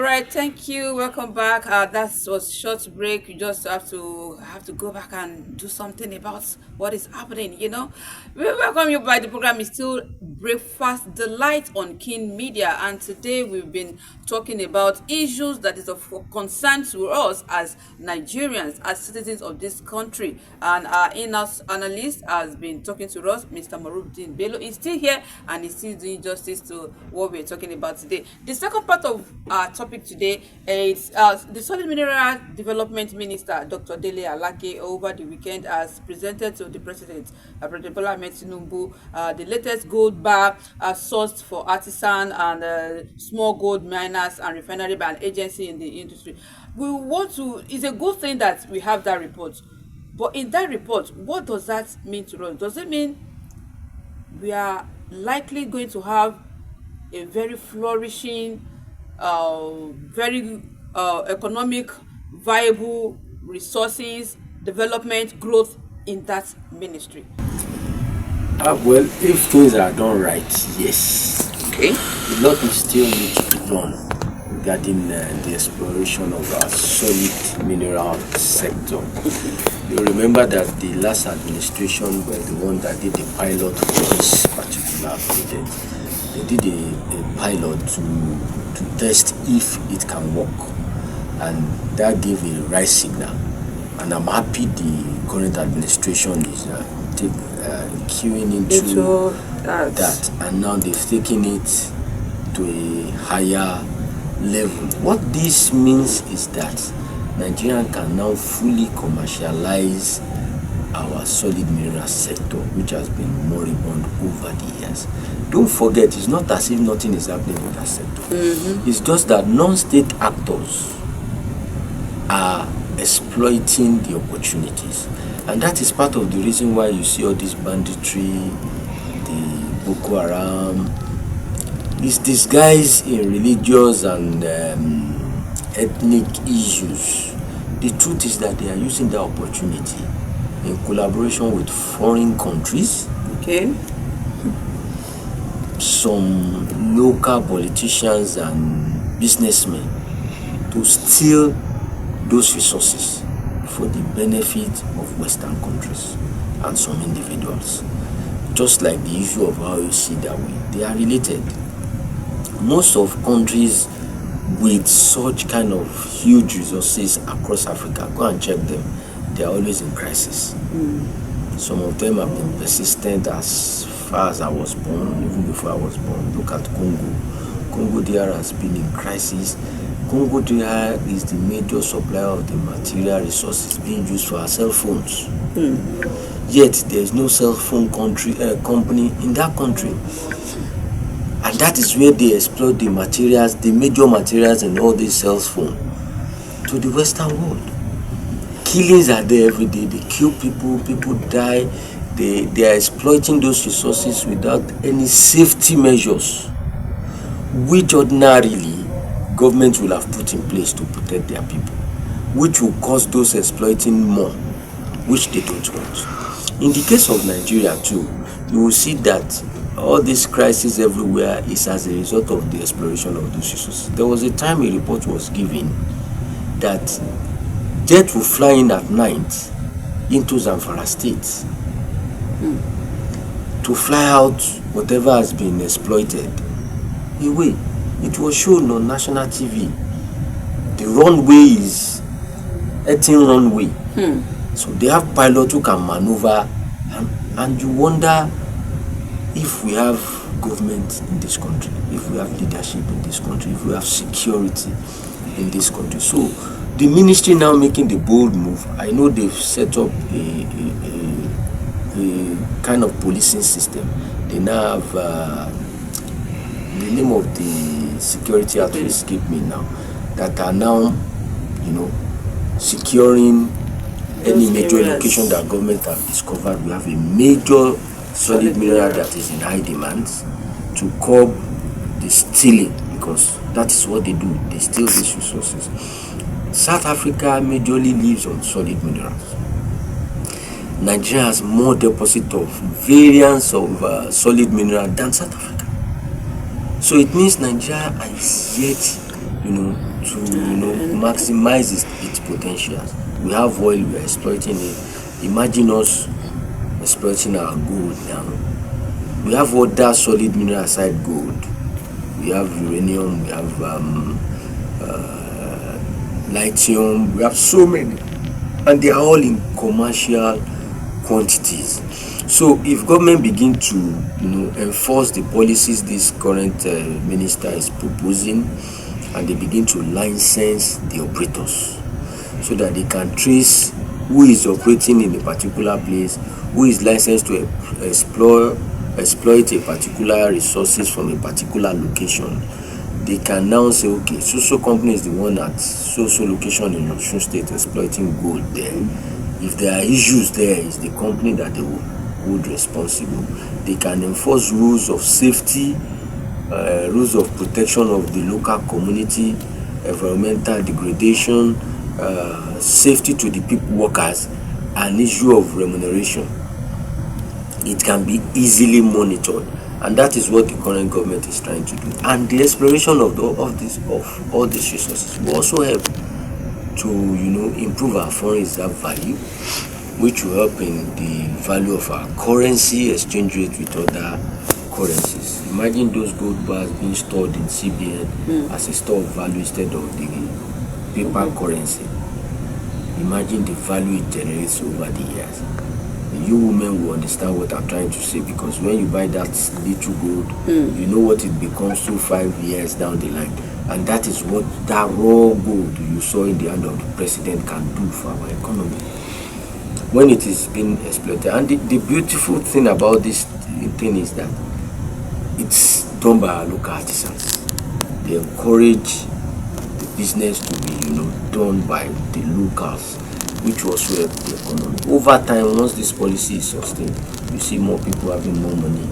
right, thank you. Welcome back. That was short break. You just have to go back and do something about what is happening. We welcome you by the program is still Breakfast Delight on King Media, and today we've been talking about issues that is of concern to us as Nigerians, as citizens of this country. And our in-house analyst has been talking to us, Mr. Marubdin Bello. Is still here and is still doing justice to what we're talking about today. The second part of our topic today is the Solid Mineral Development Minister, Dr. Dele Alake, over the weekend has presented to the President, President Bola Ahmed Tinubu, the latest gold bar sourced for artisan and small gold miners and refinery by an agency in the industry. It's a good thing that we have that report. But in that report, what does that mean to us? Does it mean we are likely going to have a very flourishing, very economic, viable resources, development, growth in that ministry? Well, if things are done right, yes. Okay. A lot will still need to be done regarding the exploration of our solid mineral sector. You remember that the last administration were the one that did the pilot for this particular project. They did a pilot to test if it can work, and that gave a right signal. And I'm happy the current administration is queuing into that, and now they've taken it to a higher level. What this means is that Nigeria can now fully commercialize our solid mineral sector, which has been moribund over the years. Don't forget, it's not as if nothing is happening in that sector. It's just that non-state actors are exploiting the opportunities, and that is part of the reason why you see all this banditry, the Boko Haram. It's disguised in religious and ethnic issues. The truth is that they are using that opportunity in collaboration with foreign countries, Okay. some local politicians and businessmen, to steal those resources for the benefit of Western countries and some individuals. Just like the issue of how you see that way, they are related. Most of countries with such kind of huge resources across Africa, go and check them, they are always in crisis. Some of them have been persistent as far as I was born, even before I was born. Look at Congo. Congo DR has been in crisis. Congo DR is the major supplier of the material resources being used for our cell phones. Yet there is no cell phone company in that country. And that is where they exploit the materials, the major materials in all these cell phones, to the Western world. Killings are there every day. They kill people, people die. They are exploiting those resources without any safety measures, which ordinarily governments will have put in place to protect their people, which will cause those exploiting more, which they don't want. In the case of Nigeria too, you will see that all this crisis everywhere is as a result of the exploration of those resources. There was a time a report was given that jets will fly in at night into Zamfara State to fly out whatever has been exploited away. It was shown on national TV. The runway is 18 runway. So they have pilots who can maneuver, and you wonder if we have government in this country, if we have leadership in this country, if we have security in this country. So the ministry now making the bold move. I know they've set up a kind of policing system. They now have the name of the security outfit escaped me now, that are now, securing any major location that government have discovered. We have a major solid mineral that is in high demand, to curb the stealing, because that is what they do. They steal these resources. South Africa majorly lives on solid minerals. Nigeria has more deposit of variants of solid mineral than South Africa. So it means Nigeria is yet, to maximize its potentials. We have oil, we are exploiting it. Imagine us exploiting our gold now. We have other solid mineral aside gold. We have uranium, we have lithium, we have so many, and they are all in commercial quantities. So if government begin to enforce the policies this current minister is proposing, and they begin to license the operators so that they can trace who is operating in a particular place, who is licensed to exploit a particular resources from a particular location, they can now say, okay, so company is the one at so location in Osun State exploiting gold there. If there are issues there, it's the company that they will hold responsible. They can enforce rules of safety, rules of protection of the local community, environmental degradation, safety to the people workers, and issue of remuneration. It can be easily monitored, and that is what the current government is trying to do. And the exploration of all these resources will also help to improve our foreign reserve value, which will help in the value of our currency exchange rate with other currencies. Imagine those gold bars being stored in CBN as a store of value instead of the paper currency. Imagine the value it generates over the years. You women will understand what I'm trying to say, because when you buy that little gold, you know what it becomes 5 years down the line. And that is what that raw gold you saw in the hand of the president can do for our economy when it is being exploited. And the beautiful thing about this thing is that it's done by our local artisans. They encourage the business to be done by the locals, which also help the economy. Over time, once this policy is sustained, you see more people having more money,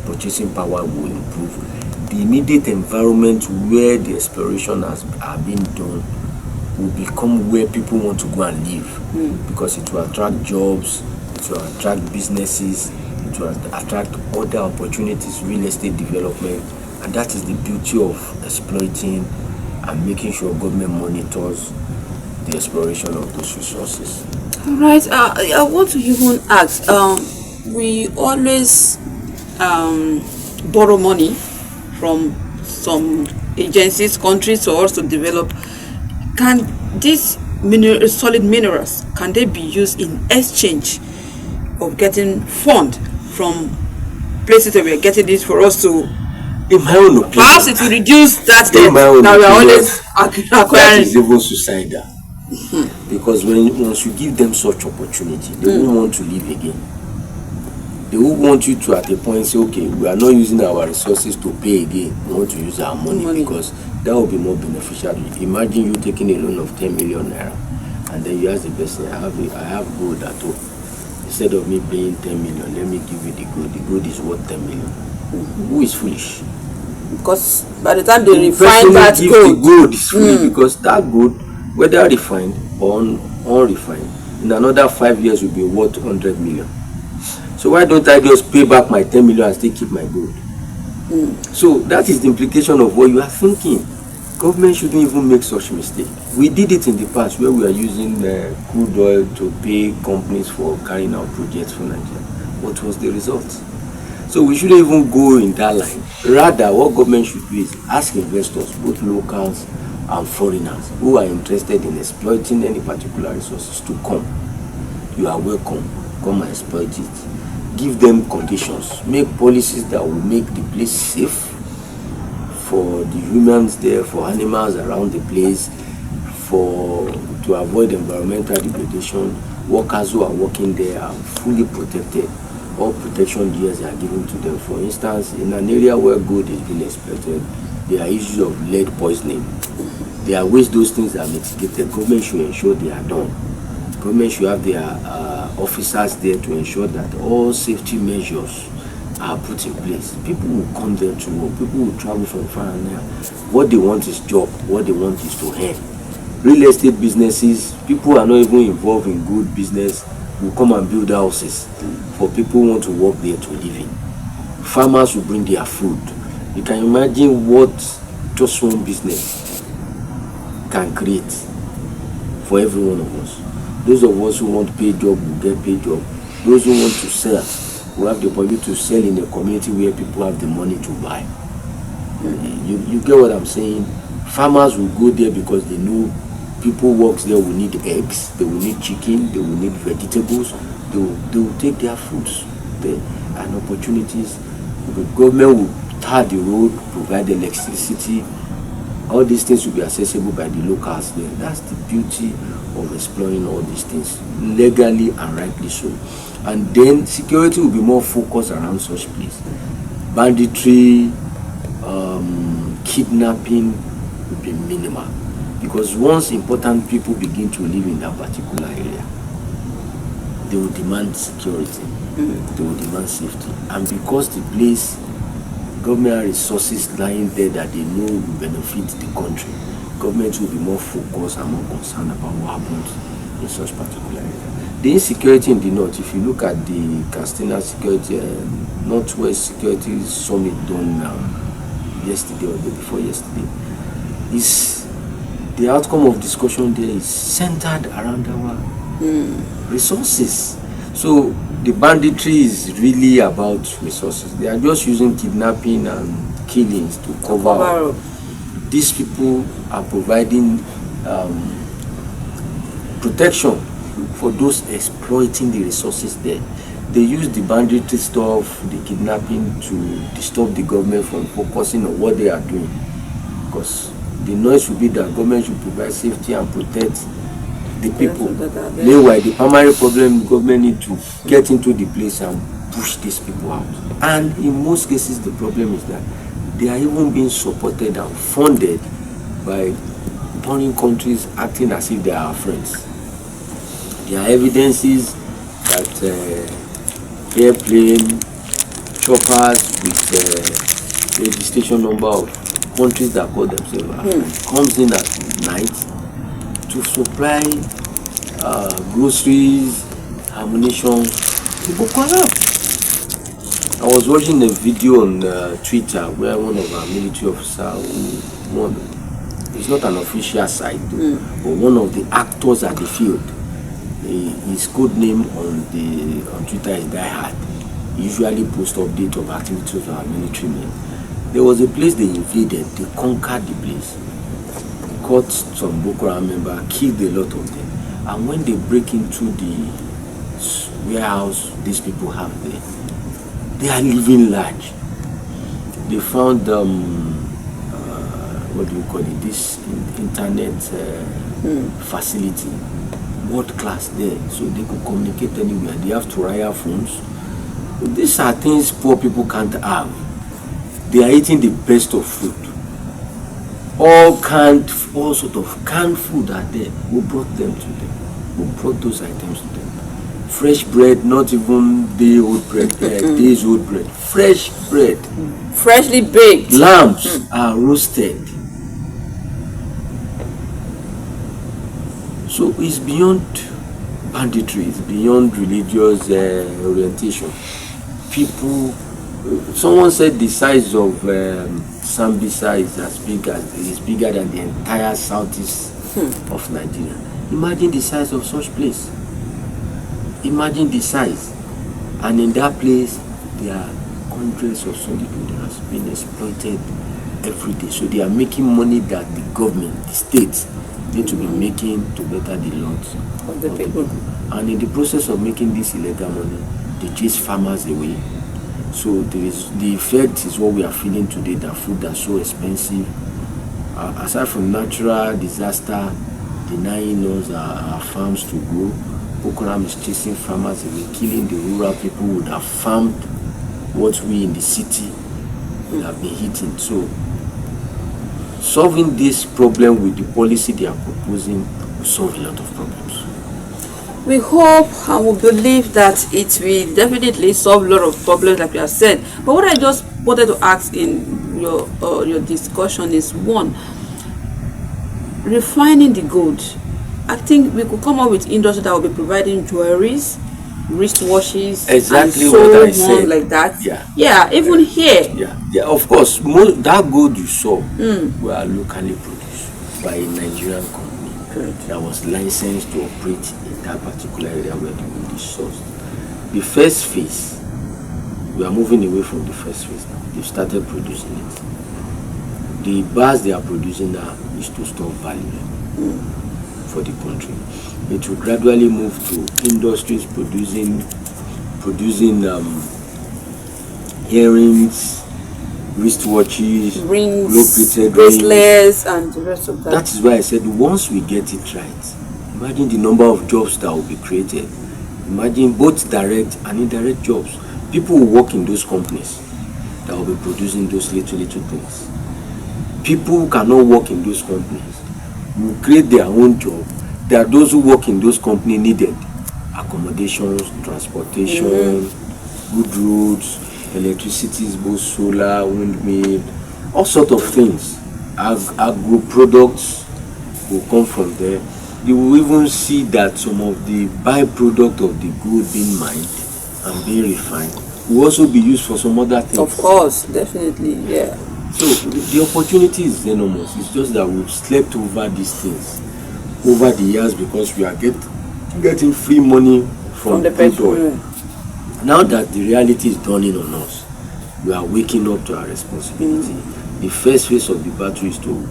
purchasing power will improve. The immediate environment where the exploration are being done will become where people want to go and live, because it will attract jobs, it will attract businesses, it will attract other opportunities, real estate development, and that is the beauty of exploiting and making sure government monitors the exploration of those resources. All right. I want to even ask. We always borrow money from some agencies, countries, to also develop. Can these solid minerals, can they be used in exchange of getting fund from places that we are getting this for us to? In my own opinion, perhaps it will reduce that debt that we are always acquiring. That is even suicidal. Because once you give them such opportunity, they won't want to live again. They will want you to, at a point, say, okay, we are not using our resources to pay again. We want to use our money. Because that will be more beneficial. Imagine you taking a loan of 10 million naira, and then you ask the person, I have gold at home. Instead of me paying 10 million, let me give you the gold. The gold is worth 10 million. Who is foolish? Because by the time they refine that gold, the gold is foolish, because that gold, whether refined or unrefined, in another 5 years will be worth 100 million. So why don't I just pay back my 10 million and still keep my gold? So that is the implication of what you are thinking. Government shouldn't even make such mistake. We did it in the past where we are using crude oil to pay companies for carrying out projects for Nigeria. What was the result? So we shouldn't even go in that line. Rather, what government should do is ask investors, both locals and foreigners, who are interested in exploiting any particular resources, to come. You are welcome. Come and exploit it. Give them conditions. Make policies that will make the place safe for the humans there, for animals around the place, to avoid environmental degradation. Workers who are working there are fully protected. All protection gears are given to them. For instance, in an area where gold is being exploited, there are issues of lead poisoning. There are ways those things are mitigated. Government should ensure they are done. Government should have their officers there to ensure that all safety measures are put in place. People will come there to work. People will travel from far and near. What they want is job. What they want is to earn. Real estate businesses, people who are not even involved in good business will come and build houses for people who want to work there to live in. Farmers will bring their food. You can imagine what just one business can create for every one of us. Those of us who want paid job will get paid job. Those who want to sell will have the opportunity to sell in a community where people have the money to buy. You get what I'm saying? Farmers will go there because they know people works there will need eggs, they will need chicken, they will need vegetables, they will take their fruits there and opportunities. The government will tar the road, provide electricity. All these things will be accessible by the locals there. That's the beauty of exploring all these things legally and rightly so. And then security will be more focused around such places. Banditry, kidnapping will be minimal, because once important people begin to live in that particular area, they will demand security, they will demand safety, and because the place government resources lying there that they know will benefit the country, government will be more focused and more concerned about what happens in such particular area. The insecurity in the north, if you look at the Castina Security Northwest Security Summit done yesterday or the day before yesterday, is the outcome of discussion there is centered around our resources. So the banditry is really about resources. They are just using kidnapping and killings to cover up. These people are providing protection for those exploiting the resources there. They use the banditry stuff, the kidnapping, to disturb the government from focusing on what they are doing, because the noise will be that government should provide safety and protect the people. Meanwhile, the primary problem, the government need to get into the place and push these people out. And in most cases, the problem is that they are even being supported and funded by foreign countries acting as if they are our friends. There are evidences that airplane, choppers with registration number of countries that call themselves comes in at night to supply groceries, ammunition to Boko Haram. I was watching a video on Twitter where one of our military officers, it's not an official site, but one of the actors at the field, his code name on Twitter is Die Hard. He usually posts updates of activities of our military men. There was a place they invaded, they conquered the place, caught some Boko Haram members, killed a lot of them. And when they break into the warehouse these people have there, they are living large. They found what do you call it? This internet facility, world class there, so they could communicate anywhere. They have Turaya phones. These are things poor people can't have. They are eating the best of food. All sort of canned food are there. We brought them to them. We brought those items to them. Fresh bread, not even day-old bread, days old bread. Fresh bread. Freshly baked. Lambs are roasted. So it's beyond banditry, it's beyond religious orientation. People, someone said the size of Sambisa is bigger than the entire southeast of Nigeria. Imagine the size of such place. Imagine the size. And in that place, there are hundreds of solid people that has been exploited every day. So they are making money that the government, the state, need to be making to better the lot of the people. And in the process of making this illegal money, they chase farmers away. So the effect is what we are feeling today, that food are so expensive. Aside from natural disaster denying us our farms to grow, Boko Haram is chasing farmers away, killing the rural people who would have farmed what we in the city would have been hitting. So solving this problem with the policy they are proposing will solve a lot of problems. We hope and we believe that it will definitely solve a lot of problems like you have said. But what I just wanted to ask in your discussion is, one, refining the gold. I think we could come up with industry that will be providing jewelries, wristwatches, Exactly and what I so on said. like that. Yeah. Yeah, even here. Yeah. Of course, that gold you saw were locally produced by a Nigerian company that was licensed to operate in that particular area where the gold is sourced. The first phase, we are moving away from the first phase now. They've started producing it. The bars they are producing now is to store value for the country. It will gradually move to industries producing earrings, wristwatches, Rings, gold-plated bracelets, and the rest of that. That is why I said once we get it right, imagine the number of jobs that will be created. Imagine both direct and indirect jobs. People will work in those companies that will be producing those little things. People who cannot work in those companies will create their own job. There are those who work in those companies needed accommodations, transportation, good roads, electricity, both solar, windmill, all sorts of things. Agro products will come from there. You will even see that some of the byproduct of the gold being mined and being refined will also be used for some other things. Of course, definitely, yeah. So the opportunity is enormous. It's just that we've slept over these things over the years because we are getting free money from the crude oil. petrol. Now that the reality is dawning on us, we are waking up to our responsibility. The first phase of the battle is to,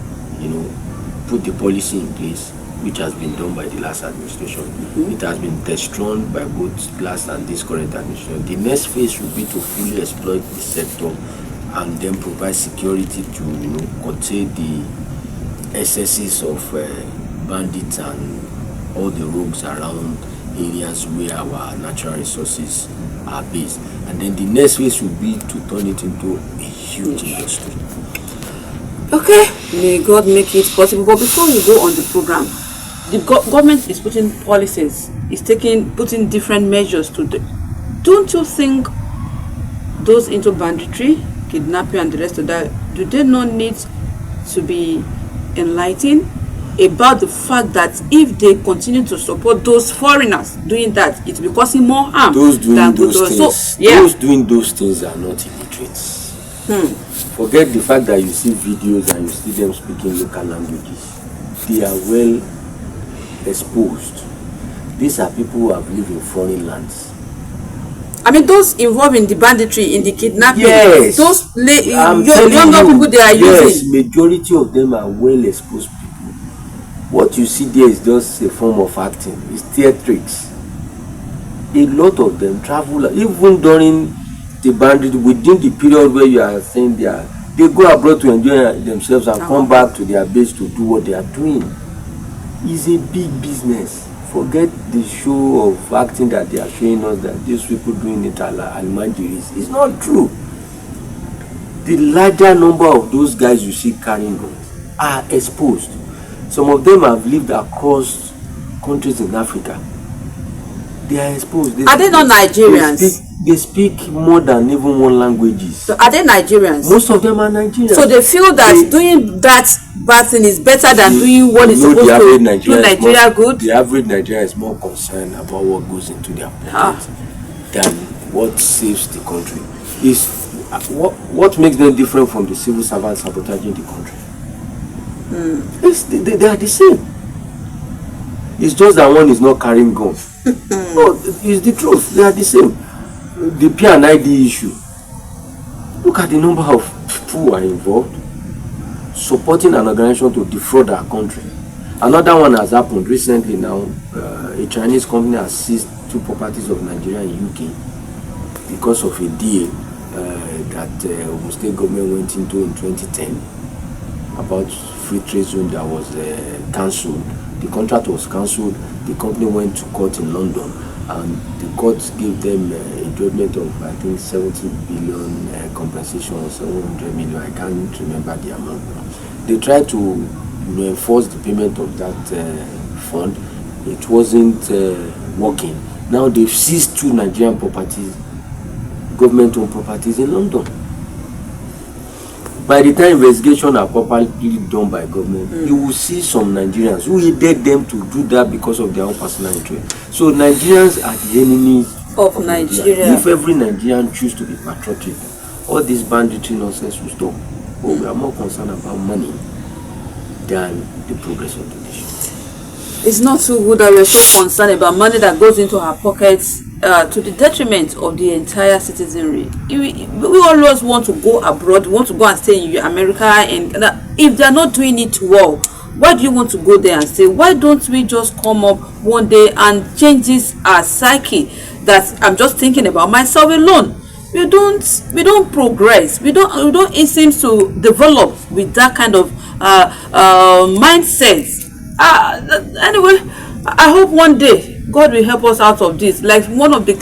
put the policy in place, which has been done by the last administration. It has been test-run by both last and this current administration. The next phase will be to fully exploit the sector and then provide security to, curtail the excesses of bandits and all the rogues around areas where our natural resources are based. And then the next phase will be to turn it into a huge industry. Okay, may God make it possible. But before we go on the program, the government is putting policies, is putting different measures to do. Don't you think those into banditry, kidnapping, and the rest of that, do they not need to be enlightened about the fact that if they continue to support those foreigners doing that, it will be causing more harm those doing than those good? things, So, yeah. those doing those things are not illiterates. Forget the fact that you see videos and you see them speaking local languages. They are well exposed. These are people who have lived in foreign lands. I mean, those involved in the banditry, in the kidnapping, Yes, those younger people they are using. Majority of them are well exposed people. What you see there is just a form of acting. It's theatrics. A lot of them travel, even during the banditry, within the period where you are saying they go abroad to enjoy themselves and come back to their base to do what they are doing. It's a big business. Forget the show of acting that they are showing us that these people doing it al Almanjiris. It's not true. The larger number of those guys you see carrying guns are exposed. Some of them have lived across countries in Africa. They are exposed. Are they not Nigerians? They speak more than even one languages. So are they Nigerians? Most of them are Nigerians. So they feel that doing that bad thing is better than doing what is supposed to do Nigeria good? The average Nigerian is more concerned about what goes into their pocket than what saves the country. What makes them different from the civil servants sabotaging the country? They are the same. It's just that one is not carrying guns. No, it's the truth. They are the same. The P&ID issue. Look at the number of people who are involved supporting an organization to defraud our country. Another one has happened recently now. A Chinese company has seized 2 properties of Nigeria in UK because of a deal that Ogun State government went into in 2010 about free trade zone that was cancelled. The contract was cancelled. The company went to court in London, and the court gave them a judgment of, I think, 70 billion compensation, 700 million. I can't remember the amount. They tried to enforce the payment of that fund. It wasn't working. Now they've seized 2 Nigerian properties, government-owned properties in London. By the time investigation are properly done by government, you will see some Nigerians who aided them to do that because of their own personal interest. So Nigerians are the enemies of Nigeria. If every Nigerian choose to be patriotic, all this banditry nonsense will stop. But we are more concerned about money than the progress of the nation. It's not so good that we're so concerned about money that goes into our pockets to the detriment of the entire citizenry. We always want to go abroad, we want to go and stay in America, and if they're not doing it well, why do you want to go there and stay? Why don't we just come up one day and change this psyche that I'm just thinking about myself alone? We don't progress. It seems to develop with that kind of mindset. Anyway, I hope one day God will help us out of this. Like one of the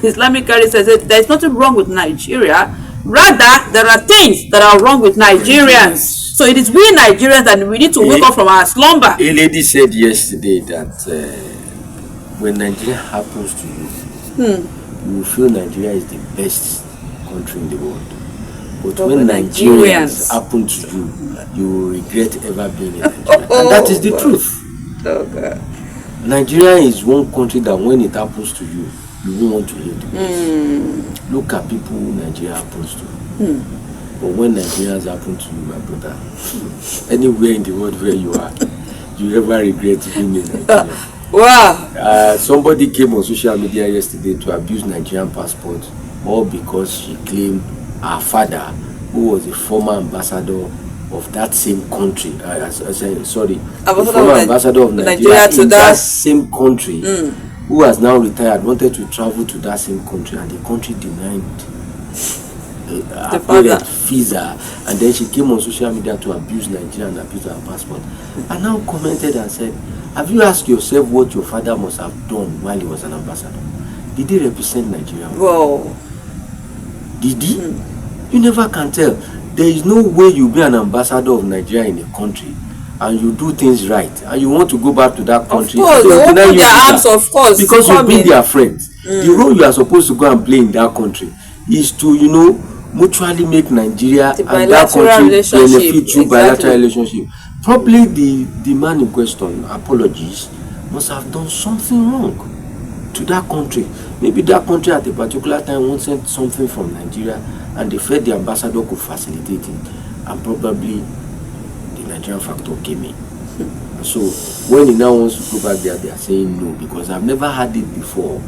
Islamic carriers says, there's nothing wrong with Nigeria. Rather, there are things that are wrong with Nigerians. So it is we Nigerians that we need to wake up from our slumber. A lady said yesterday that when Nigeria happens to you, you will feel Nigeria is the best country in the world. But when Nigerians happen to you, you will regret ever being in Nigeria. And that is the truth. Okay. Nigeria is one country that when it happens to you, you won't want to live the place. Look at people who Nigeria happens to. But when Nigerians happen to you, my brother, anywhere in the world where you are, you ever regret being in Nigeria. Wow. Somebody came on social media yesterday to abuse Nigerian passport, all because she claimed her father, who was a former ambassador of that same country, former ambassador of Nigeria in that same country, who has now retired, wanted to travel to that same country, and the country denied her parent visa, and then she came on social media to abuse Nigeria and abuse her passport, and now commented and said, have you asked yourself what your father must have done while he was an ambassador? Did he represent Nigeria? Whoa. Did he? You never can tell. There is no way you be an ambassador of Nigeria in a country and you do things right and you want to go back to that country. Of course, they open their arms, of course. Because you've been their friends. The role you are supposed to go and play in that country is to, mutually make Nigeria and that country benefit through bilateral relationship. Probably the man in question, apologies, must have done something wrong to that country. Maybe that country at a particular time wanted something from Nigeria and they felt the ambassador could facilitate it, and probably the Nigerian factor came in. So when he now wants to go back there, they are saying no, because I've never had it before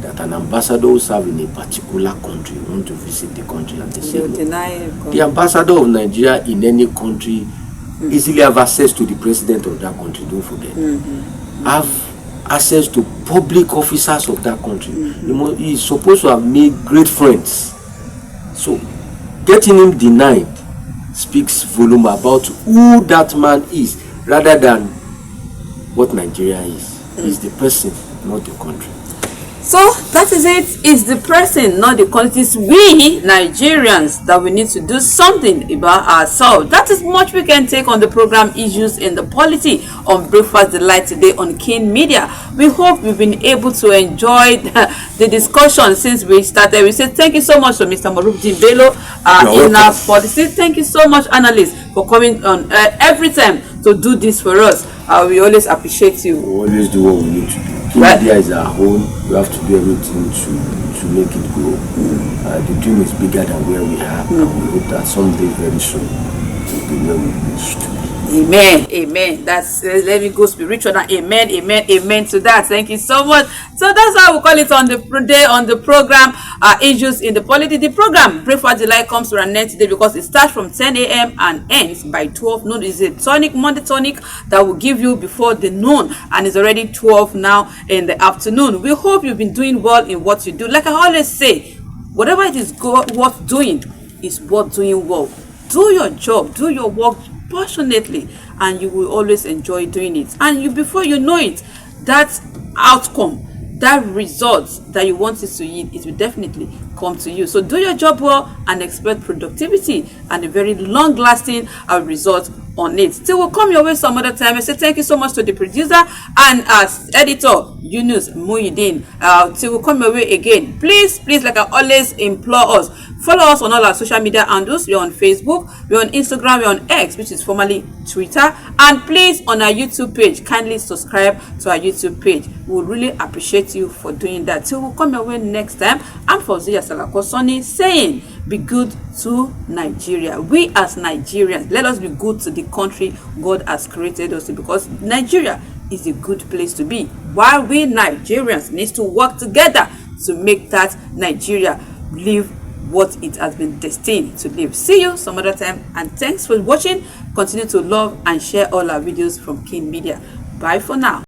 that an ambassador who serve in a particular country want to visit the country and they say no. The ambassador of Nigeria in any country easily have access to the president of that country, don't forget. Have access to public officers of that country. He is supposed to have made great friends. So getting him denied speaks volume about who that man is rather than what Nigeria is. He's the person, not the country. So that is it. It's the person, not the qualities. We Nigerians that we need to do something about ourselves. That is much we can take on the program Issues in the Polity on Breakfast Delight today on King Media. We hope we've been able to enjoy the discussion since we started. We say thank you so much to Mr. Marufdin Bello, in our policy. Thank you so much, analyst, for coming on every time to do this for us. We always appreciate you. We always do what we need to do. Media is our home. We have to do everything to make it grow. The dream is bigger than where we are, and we hope that someday very soon we'll be where we wish to be. Amen, amen. That's let me go spiritual now. Amen, amen, amen to that. Thank you so much. So that's how we call it on the day on the program. Issues in the Polity. The program Breakfast Delight comes to an end today because it starts from 10 a.m. and ends by 12 noon. It's a tonic, Monday tonic that will give you before the noon, and it's already 12 now in the afternoon. We hope you've been doing well in what you do. Like I always say, whatever it is worth doing is worth doing well. Do your job, do your work passionately, and you will always enjoy doing it. And you, before you know it, that outcome, that result that you want it to yield, it will definitely come to you. So do your job well and expect productivity and a very long-lasting result on it. Till we'll come your way some other time. I say thank you so much to the producer and editor Yunus Muhyiddin. Till we'll come your way again, please, like I always implore us, Follow us on all our social media handles. We're on Facebook, we're on Instagram, we're on X, which is formerly Twitter. And please, on our YouTube page, kindly subscribe to our YouTube page. We would really appreciate you for doing that. Till we come your way next time, I'm Fauziya Salako-Sonny saying, be good to Nigeria. We as Nigerians, let us be good to the country God has created us to, because Nigeria is a good place to be. While we Nigerians need to work together to make that Nigeria live what it has been destined to live. See you some other time, and thanks for watching. Continue to love and share all our videos from King Media. Bye for now.